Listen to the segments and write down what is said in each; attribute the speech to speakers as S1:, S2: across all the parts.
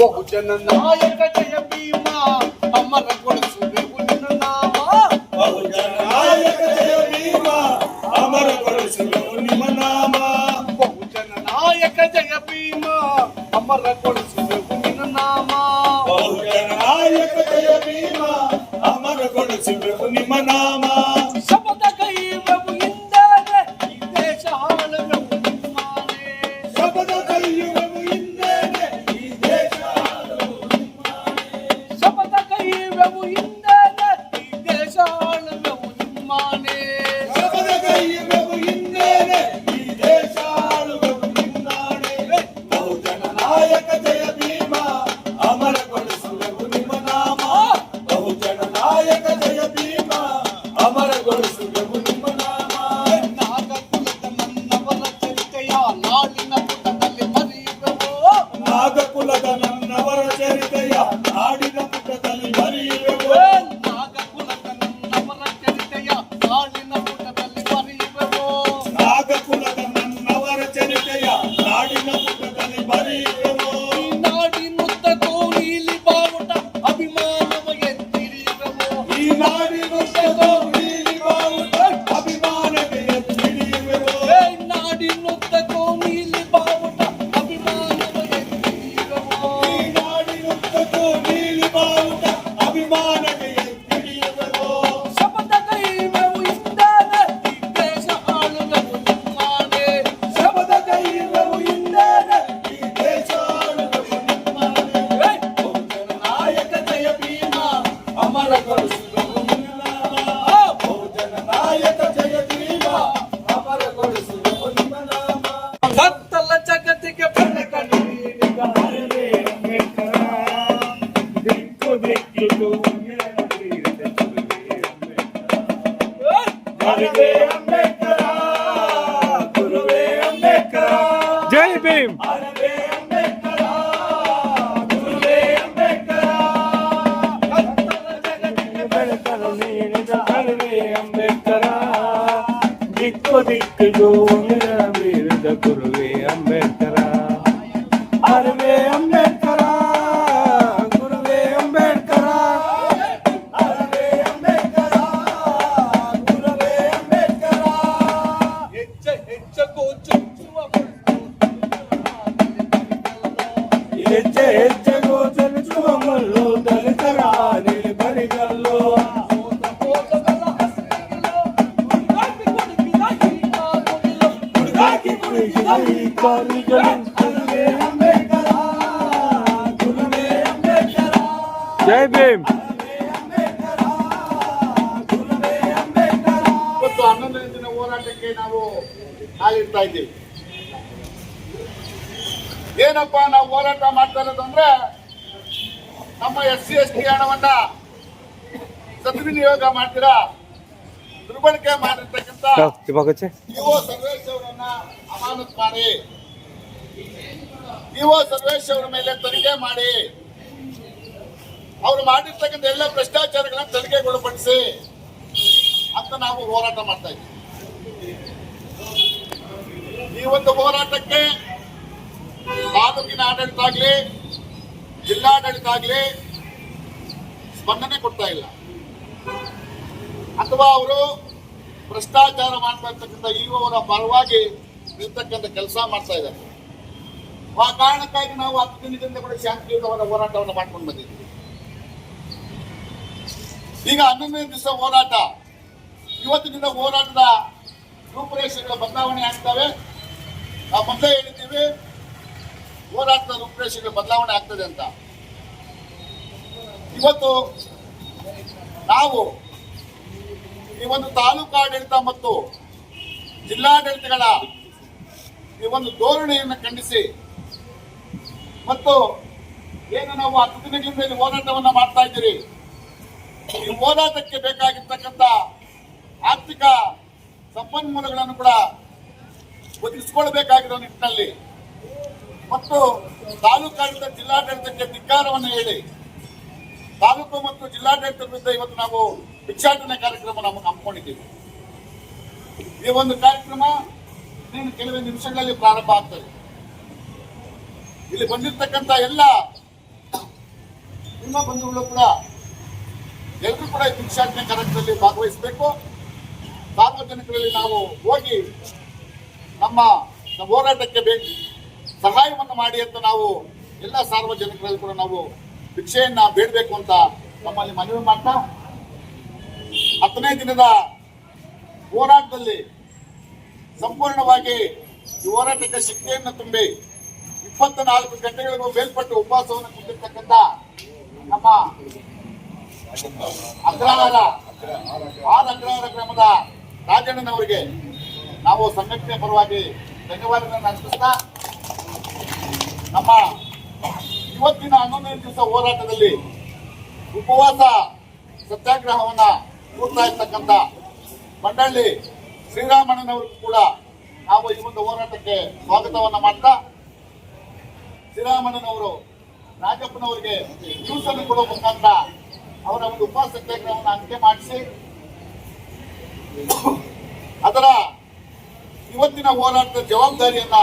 S1: ಬಹುಜನ ನಾಯಕ ಜಯ ಭೀಮ ಅಮರಗೊಳಿಸುವೆವು ನಿನ್ನ ನಾಮ.
S2: ಬಹುಜನ ನಾಯಕ ಜಯ ಭೀಮ ಅಮರಗೊಳಿಸುವೆವು ನಿಮ್ಮ ನಾಮ.
S1: ಬಹುಜನ ನಾಯಕ ಜಯ ಭೀಮ ಅಮರಗೊಳಿಸುವೆವು ನಿನ್ನ ನಾಮ.
S2: ಬಹುಜನ ನಾಯಕ ಜಯ ಭೀಮ ಅಮರಗೊಳಿಸುವೆವು ನಿಮ್ಮ ನಾಮ.
S1: ಶಪಥ ಕೈಯುವೆವು ಹಿಂದೇನೆ ಈ ದೇಶ ಆಳುವೆವು ನಿಮ್ಮನೆ.
S2: ಶಪಥ ಕೈಯುವೆವು ಹಿಂದೇನೆ ಈ ದೇಶ ಆಳುವೆವು ನಿಮ್ಮನೆ.
S1: ಶಪಥ ಕೈಯುವೆವು ಹಿಂದೇನೆ ಈ ದೇಶ ಆಳುವೆವು ನಿಮ್ಮನೆ.
S2: ಶಪಥ ಕೈಯುವೆವು ಹಿಂದೇನೆ ಈ ದೇಶ ಆಳುವೆವು ನಿಮ್ಮನೆ. ಬಹುಜನ ನಾಯಕ ಜಯ ಭೀಮ ಅಮರಗೊಳಿಸುವೆವು ನಿಮ್ಮ ನಾಮ. ಬಹುಜನ ನಾಯಕ ಜಯ ಭೀಮ ಅಮರಗೊಳಿಸುವೆವು ನಿಮ್ಮ ನಾಮ.
S1: ನಾಗಕುಲದ ನನ್ನವರ ಚರಿತೆಯ ನಾಡಿನ ಪುಟದಲ್ಲಿ ಬರೆಯುವೆವು.
S2: ನಾಗಕುಲದ ನನ್ನವರ ಚರಿತೆಯ ನಾಡಿನ ಪುಟದಲ್ಲಿ ಬರೆಯುವೆವು.
S1: ನಾಗಕುಲದ ನನ್ನವರ ಚರಿತೆಯ ನಾಡಿನ ಪುಟದಲ್ಲಿ ಬರೆಯುವೆವು.
S2: ನಾಗಕುಲದ ನನ್ನವರ ಚರಿತೆಯ ನಾಡಿನ ಪುಟದಲ್ಲಿ ಬರೆಯುವೆವು.
S1: ಈ ನಾಡಿನುದ್ದಕ್ಕೂ ನೀಲಿ ಬಾವುಟ ಅಭಿಮಾನವ ಎತ್ತಿರಿಯುವೆವು.
S2: ಈ ನಾಡಿನುದ್ದಕ್ಕೂ ನೀಲಿ ಬಾವುಟ ಅಭಿಮಾನಕ್ಕೆ ಎತ್ತಿಡಿಯುವೆವು.
S1: ಈ ನಾಡಿನುದ್ದಕ್ಕೂ ನೀಲಿ ಬಾವುಟ ಅಭಿಮಾನವ ಎತ್ತಿರಿಯುವೆವು.
S2: ಈ ನಾಡಿನುದ್ದಕ್ಕೂ ನೀಲಿ ಬಾವುಟ ಅಭಿಮಾನಕ್ಕೆ ಎತ್ತಿಡಿಯುವೆವು.
S1: ಶಪಥ ಕೈಯುವೆವು ಹಿಂದೇನೆ ಈ ದೇಶ ಆಳುವೆವು ನಿಮ್ಮನೆ.
S2: ಶಪಥ ಕೈಯುವೆವು ಹಿಂದೇನೆ ಈ ದೇಶ ಆಳುವೆವು ನಿಮ್ಮನೆ. ಬಹುಜನ ನಾಯಕ ಜಯ ಭೀಮ ಅಮರಗೊಳಿಸುವೆವು ನಿಮ್ಮ ನಾಮ. ಬಹುಜನ ನಾಯಕ ಜಯ ಭೀಮ ಅಮರಗೊಳಿಸುವೆವು ನಿಮ್ಮ ನಾಮ.
S1: ಕತ್ತಲ ಜಗತ್ತಿಗೆ ಬೆಳಕನ್ನು ನೀಡಿದ
S2: ಹರವೇ ಅಂಬೇಡ್ಕರ, ದಿಕ್ಕು ದಿಕ್ಕಿಗೂ ನೀಡಲಿರಿದ ಗುರುವೇ ಅಂಬೇಡ್ಕರ. ಹರವೇ ಅಂಬೇಡ್ಕರ, ಗುರುವೇ ಅಂಬೇಡ್ಕರ.
S3: ಜೈ ಭೀಮ್.
S2: ಹರವೇ ಅಂಬೇಡ್ಕರ, ಗುರುವೇ ಅಂಬೇಡ್ಕರ.
S1: ಕತ್ತಲ ಜಗತ್ತಿಗೆ
S3: ಬೆಳಕನ್ನು ನೀಡಿದ ಹರವೇ ಅಂಬೇಡ್ಕರ, ದಿಕ್ಕು ದಿಕ್ಕಿಗೂ ಬೀರಿದ ಗುರುವೇ ಅಂಬೇಡ್ಕರ. ಹರವೇ ಅಂಬೇಡ್ಕರ, ಗುರುವೇ ಅಂಬೇಡ್ಕರ.
S2: ಹರವೇ ಅಂಬೇಡ್ಕರ, ಗುರುವೇ ಅಂಬೇಡ್ಕರ.
S1: ಹೆಜ್ಜೆ ಹೆಜ್ಜೆಗೂ ಚುಚ್ಚುವ
S2: ಹೆಜ್ಜೆ ಹೆಜ್ಜೆಗೂ ಚಲಿಸುವ ಮುಳ್ಳು ದಲಿತರ ಹಾದಿ ಬರಿಗಲ್ಲು. ಹುಡುಗಾಕಿ ಕುಡುಕಿದ ಈ ಕಾಲುಗಳು. ಹರವೇ ಅಂಬೇಡ್ಕರ, ಗುರುವೇ ಅಂಬೇಡ್ಕರ.
S3: ಜೈ ಭೀಮ್.
S2: ಹರವೇ ಅಂಬೇಡ್ಕರ, ಗುರುವೇ ಅಂಬೇಡ್ಕರ.
S4: ಇವತ್ತು 11ನೇ ದಿನ ಹೋರಾಟಕ್ಕೆ ನಾವು ಕಾಲಿಡ್ತಾ ಇದ್ದೀವಿ. ಏನಪ್ಪಾ ನಾವು ಹೋರಾಟ ಮಾಡ್ತಾ ಇರೋದಂದ್ರೆ ನಮ್ಮ SC/ST ಹಣವನ್ನ ಸದ್ವಿನಿಯೋಗ ಮಾಡ್ತೀರಾ, ದುರ್ಬಳಕೆ ಮಾಡಿರ್ತಕ್ಕಂಥ ಇಒ ಸರ್ವೇಶ್ ಅವರನ್ನ ಅಮಾನತು ಮಾಡಿ, ಇಒ ಸರ್ವೇಶ್ ಅವರ ಮೇಲೆ ತನಿಖೆ ಮಾಡಿ, ಅವರು ಮಾಡಿರ್ತಕ್ಕಂಥ ಎಲ್ಲ ಭ್ರಷ್ಟಾಚಾರಗಳನ್ನ ತನಿಖೆಗೊಳಪಡಿಸಿ ಅಂತ ನಾವು ಹೋರಾಟ ಮಾಡ್ತಾ ಇದ್ದೀವಿ. ಈ ಒಂದು ಹೋರಾಟಕ್ಕೆ ತಾಲೂಕಿನ ಆಡಳಿತ ಆಗ್ಲಿ ಜಿಲ್ಲಾಡಳಿತ ಆಗ್ಲಿ ಸ್ಪಂದನೆ ಕೊಡ್ತಾ ಇಲ್ಲ, ಅಥವಾ ಅವರು ಭ್ರಷ್ಟಾಚಾರ ಮಾಡ್ತಾ ಇರ್ತಕ್ಕಂಥ ಇಒ ಅವರ ಪರವಾಗಿ ನಿಲ್ತಕ್ಕಂಥ ಕೆಲಸ ಮಾಡ್ತಾ ಇದ್ದಾರೆ. ಆ ಕಾರಣಕ್ಕಾಗಿ ನಾವು 10 ದಿನದಿಂದ ಕೂಡ ಶಾಂತಿಯುತವಾದ ಹೋರಾಟವನ್ನು ಮಾಡ್ಕೊಂಡು ಬಂದಿದ್ದೀವಿ. ಈಗ 11ನೇ ದಿವಸ ಹೋರಾಟ. ಇವತ್ತಿನಿಂದ ಹೋರಾಟದ ರೂಪುರೇಷೆಗಳ ಬದಲಾವಣೆ ಆಗ್ತವೆ. ನಾವು ಮೊದಲೇ ಹೇಳಿದ್ದೀವಿ ಹೋರಾಟದ ರೂಪುರೇಷೆಗಳ ಬದಲಾವಣೆ ಆಗ್ತದೆ ಅಂತ. ಇವತ್ತು ನಾವು ಈ ಒಂದು ತಾಲೂಕು ಆಡಳಿತ ಮತ್ತು ಜಿಲ್ಲಾಡಳಿತಗಳ ಈ ಒಂದು ಧೋರಣೆಯನ್ನು ಖಂಡಿಸಿ ಮತ್ತು ಏನು ನಾವು 10 ದಿನಗಳಿಂದ ಇಲ್ಲಿ ಹೋರಾಟವನ್ನು ಮಾಡ್ತಾ ಇದ್ದೀರಿ, ಈ ಹೋರಾಟಕ್ಕೆ ಬೇಕಾಗಿರ್ತಕ್ಕಂಥ ಆರ್ಥಿಕ ಸಂಪನ್ಮೂಲಗಳನ್ನು ಕೂಡ ಒದಗಿಸಿಕೊಳ್ಬೇಕಾಗಿರೋ ನಿಟ್ಟಿನಲ್ಲಿ ಮತ್ತು ತಾಲೂಕಾಡಳಿತ ಜಿಲ್ಲಾಡಳಿತಕ್ಕೆ ಧಿಕ್ಕಾರವನ್ನು ಹೇಳಿ ತಾಲೂಕು ಮತ್ತು ಜಿಲ್ಲಾಡಳಿತದ ವಿರುದ್ಧ ಇವತ್ತು ನಾವು ಭಿಕ್ಷಾಟನೆ ಕಾರ್ಯಕ್ರಮ ಹಮ್ಮಿಕೊಂಡಿದ್ದೀವಿ. ಈ ಒಂದು ಕಾರ್ಯಕ್ರಮ ಕೆಲವೇ ನಿಮಿಷಗಳಲ್ಲಿ ಪ್ರಾರಂಭ ಆಗ್ತದೆ. ಇಲ್ಲಿ ಬಂದಿರತಕ್ಕಂಥ ಎಲ್ಲ ನಿಮ್ಮ ಬಂಧುಗಳು ಕೂಡ ಎಲ್ಲರೂ ಕೂಡ ಈ ಭಿಕ್ಷಾಟನೆ ಕಾರ್ಯಕ್ರಮದಲ್ಲಿ ಭಾಗವಹಿಸಬೇಕು. ಸಾರ್ವಜನಿಕರಲ್ಲಿ ನಾವು ಹೋಗಿ ನಮ್ಮ ಹೋರಾಟಕ್ಕೆ ಸಹಾಯವನ್ನು ಮಾಡಿ ಅಂತ ನಾವು ಎಲ್ಲ ಸಾರ್ವಜನಿಕರಲ್ಲಿ ಕೂಡ ನಾವು ಭಿಕ್ಷೆಯನ್ನ ಬೇಡಬೇಕು ಅಂತ ನಮ್ಮಲ್ಲಿ ಮನವಿ ಮಾಡ್ತಾ 10ನೇ ದಿನದ ಹೋರಾಟದಲ್ಲಿ ಸಂಪೂರ್ಣವಾಗಿ ಈ ಹೋರಾಟಕ್ಕೆ ಶಕ್ತಿಯನ್ನು ತುಂಬಿ 24 ಗಂಟೆಗಳಿಗೂ ಮೇಲ್ಪಟ್ಟು ಉಪವಾಸವನ್ನು ಕುಂದಿರ್ತಕ್ಕಂಥ ನಮ್ಮ ಅಗ್ರಹಾರ ಗ್ರಾಮದ ರಾಜಣ್ಣನವರಿಗೆ ನಾವು ಸಂಘಟನೆ ಪರವಾಗಿ ಧನ್ಯವಾದಗಳನ್ನು ಅರ್ಪಿಸ್ತಾ ನಮ್ಮ ಇವತ್ತಿನ 11ನೇ ದಿವಸ ಹೋರಾಟದಲ್ಲಿ ಉಪವಾಸ ಸತ್ಯಾಗ್ರಹವನ್ನ ಕೂಡ್ತಾ ಇರ್ತಕ್ಕಂಥ ಮಂಡಳಿ ಶ್ರೀರಾಮಣ್ಣನವರಿಗೂ ಕೂಡ ನಾವು ಈ ಒಂದು ಹೋರಾಟಕ್ಕೆ ಸ್ವಾಗತವನ್ನ ಮಾಡ್ತಾ ಶ್ರೀರಾಮಣ್ಣನವರು ರಾಜಪ್ಪನವರಿಗೆ ನ್ಯೂಸ್ ಅನ್ನು ಕೊಡುವ ಮುಖಾಂತರ ಅವರ ಒಂದು ಉಪವಾಸ ಸತ್ಯಾಗ್ರಹವನ್ನು ಅಂತ್ಯ ಮಾಡಿಸಿ ಅದರ ಇವತ್ತಿನ ಹೋರಾಟದ ಜವಾಬ್ದಾರಿಯನ್ನ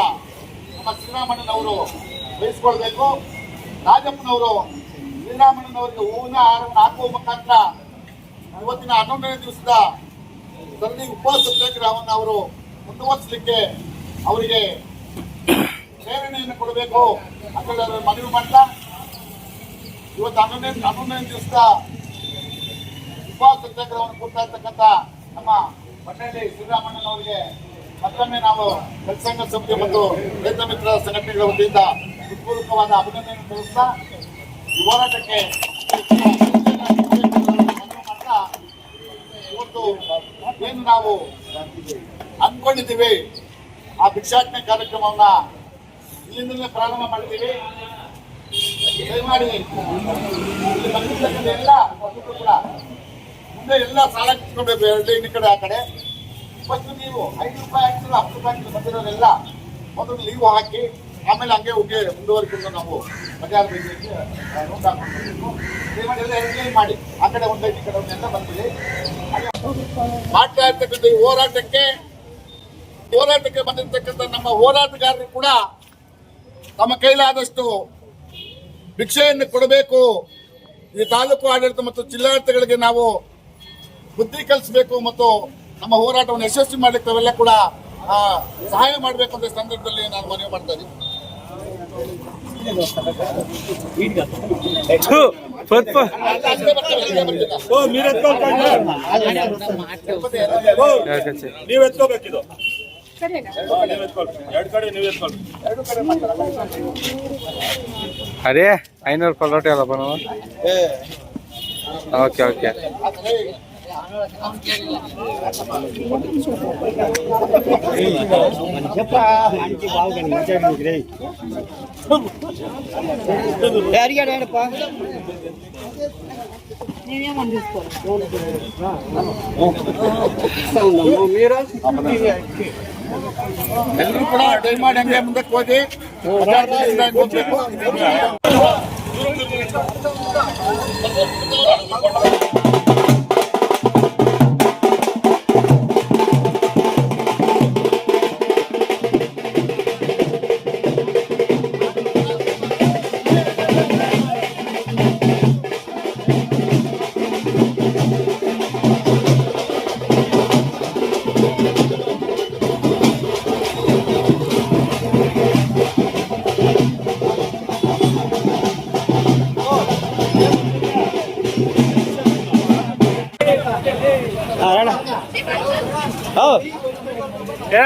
S4: ನಮ್ಮ ಶ್ರೀರಾಮಣ್ಣನವರು ವಹಿಸಿಕೊಳ್ಬೇಕು. ರಾಜಪ್ಪನವರು ಶ್ರೀರಾಮಣ್ಣನವರಿಗೆ ಹೂವಿನ ಹಾರವನ್ನು ಹಾಕುವ ಮುಖಾಂತರ ಇವತ್ತಿನ 11ನೇ ದಿವಸದ ಸರಣಿ ಉಪವಾಸ ಸತ್ಯಾಗ್ರಹವನ್ನು ಅವರು ಮುಂದುವರಿಸಲಿಕ್ಕೆ ಅವರಿಗೆ ಪ್ರೇರಣೆಯನ್ನು ಕೊಡಬೇಕು ಅಂತ ಮನವಿ ಮಾಡ್ತಾ ಇವತ್ತು 11ನೇ ದಿವಸದ ಉಪವಾಸ ಸತ್ಯಾಗ್ರಹವನ್ನು ಕೊಡ್ತಾ ಇರ್ತಕ್ಕಂಥ ನಮ್ಮ ಮಂಡಳಿ ಶ್ರೀರಾಮಣ್ಣನವರಿಗೆ ಮತ್ತೊಮ್ಮೆ ನಾವು ಜನಸಂಘ ಸಮಿತಿ ಮತ್ತು ರೈತ ಮಿತ್ರ ಸಂಘಟನೆಗಳ ವತಿಯಿಂದ ಹೃತ್ಪೂರ್ವಕವಾದ ಅಭಿನಂದನೆ ಸಲ್ಲಿಸ್ತಾ ಈ ಹೋರಾಟಕ್ಕೆ ಮಾಡ್ತಾ ಇವತ್ತು ಏನು ನಾವು ಅಂದ್ಕೊಂಡಿದ್ದೀವಿ ಆ ಭಿಕ್ಷಾಟನೆ ಕಾರ್ಯಕ್ರಮವನ್ನ ಇಲ್ಲಿಂದಲೇ ಪ್ರಾರಂಭ ಮಾಡ್ತೀವಿ. ದಯಮಾಡಿ ಇಲ್ಲಿ ಬಂದಿರ್ತಕ್ಕಂಥ ಎಲ್ಲ ವಸ್ತುಗಳು ಕೂಡ ಮುಂದೆ ಎಲ್ಲ ಸಾಲ ಕಿತ್ಕೊಳ್ಬೇಕು. ಈ ಕಡೆ ಆ ಕಡೆ ಫಸ್ಟ್ ನೀವು 5 ರೂಪಾಯಿ ಹಾಕಿದ್ರು 10 ರೂಪಾಯಿ ಬಂದಿರೋರೆಲ್ಲ ಮೊದಲು ಲೀವ್ ಹಾಕಿ ಆಮೇಲೆ ಹಂಗೆ ಮುಂದುವರಿಕೊಂಡು ನಾವು ಬಜಾರ್ ಬೇಕಿಗೆ ನೋಟ್ ಹಾಕೊಂಡು ದಯಮಾಡಿ ಎಲ್ಲ ಎಂಜಾಯ್ ಮಾಡಿ ಆ ಕಡೆ ಒಂದು ಈ ಕಡೆ ಒಂದೆಲ್ಲ ಬಂದಿದೆ ಮಾಡ್ತಾ ಇರ್ತಕ್ಕಂಥ ಈ ಹೋರಾಟಕ್ಕೆ ಬಂದಿರತಕ್ಕಂಥ ನಮ್ಮ ಹೋರಾಟಗಾರರು ಕೂಡ ತಮ್ಮ ಕೈಲಾದಷ್ಟು ಭಿಕ್ಷೆಯನ್ನು ಕೊಡಬೇಕು. ಈ ತಾಲೂಕು ಆಡಳಿತ ಮತ್ತು ಜಿಲ್ಲಾಡಳಿತಗಳಿಗೆ ನಾವು ಬುದ್ಧಿ ಕಲಿಸಬೇಕು ಮತ್ತು ನಮ್ಮ ಹೋರಾಟವನ್ನು ಯಶಸ್ವಿ ಮಾಡಲಿಕ್ಕೆ ತಾವೆಲ್ಲ ಕೂಡ ಸಹಾಯ ಮಾಡಬೇಕು ಅಂತ ಸಂದರ್ಭದಲ್ಲಿ ನಾನು ಮನವಿ ಮಾಡ್ತಾ ಇದ್ದೀನಿ.
S2: ನೀವ್ ಎತ್ಕೋಬೇಕಿದು ಎರಡು ಕಡೆ
S3: ಅರೆ 500 ರೂಪಾಯಿ ಅಲ್ಲಪ್ಪ ನಾವು. ಓಕೆ ಓಕೆ
S4: ಎಲ್ಲರೂ ಕೂಡ ದಯಮಾಡಿ ಹಂಗೆ ಮುಂದಕ್ಕೆ ಹೋಗಿ ಹೋಗ್ಬೇಕು.
S3: ಏ